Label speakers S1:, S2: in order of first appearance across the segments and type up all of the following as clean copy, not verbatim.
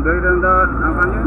S1: boundary lang daw ang kanya.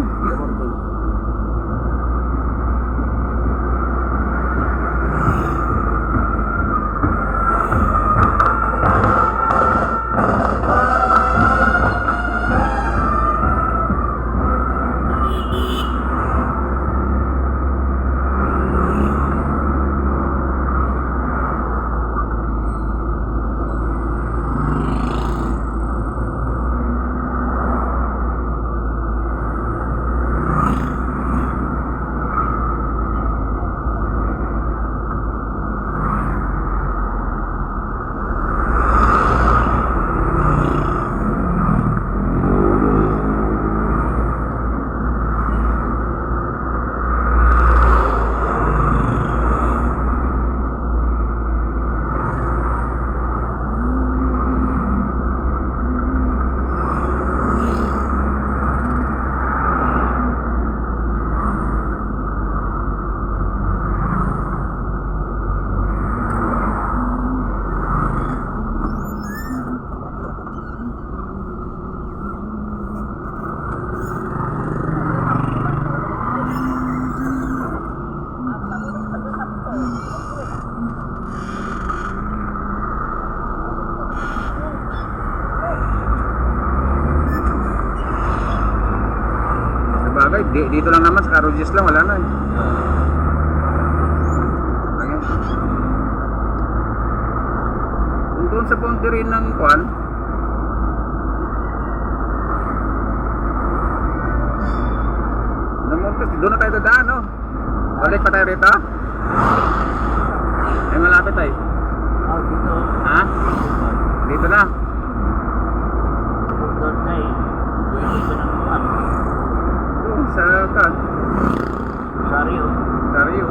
S1: Dito lang naman sa Carriages lang, wala na eh. Ayan. Kung doon sa boundary ng Kwan, namuntos, doon na tayo dadaan, no? Balik pa tayo rito? Ay, malapit tayo.
S2: Oh, dito.
S1: Ha? Dito na.
S2: Doon tayo. Dito na naman.
S1: Sa kan?
S2: Sario.
S1: Sario.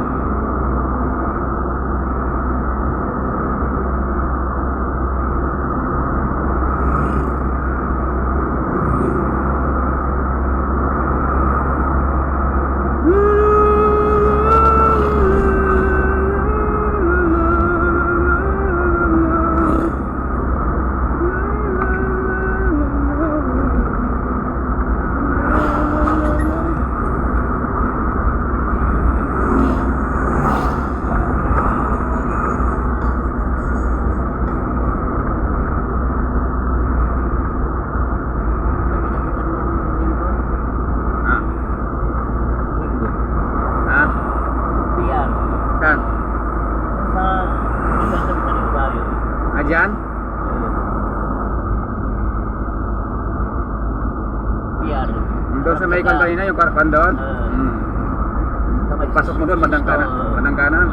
S1: Diyan?
S2: PR.
S1: Doon sa may kanto na yung karpan doon? Pasok mo doon, bandang kanan. Bandang kanan.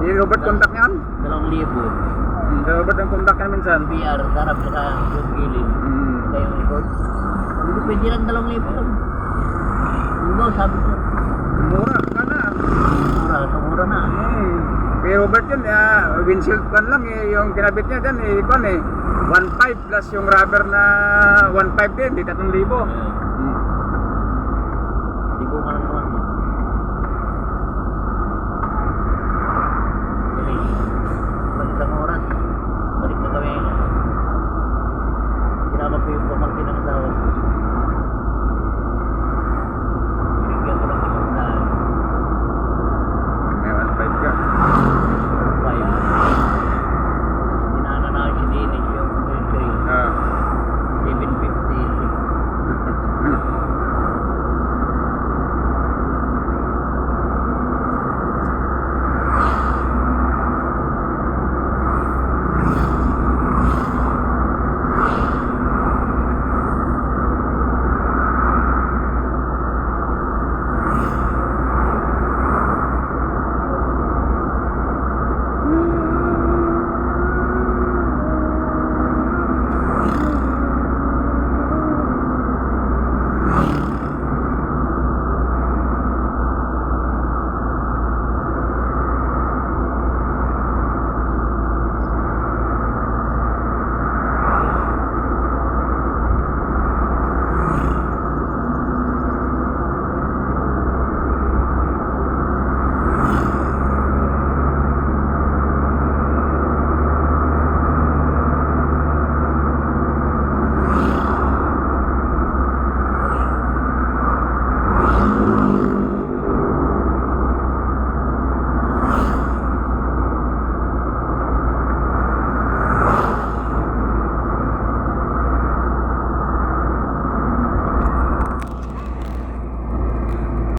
S1: Si Robert contact niyan?
S2: 2,000.
S1: Si Robert ang contact niya minsan.
S2: PR, sarap sa yung gilid. Tayo yung likod. Hindi pwede lang 2,000 lang. Hindi, sabi ko.
S1: Mura ka na.
S2: Mura na.
S1: Kay Robert yun, windshield pan lang yung kinabit niya dyan, 1.5 plus yung rubber na 1.5 din, di 3,000.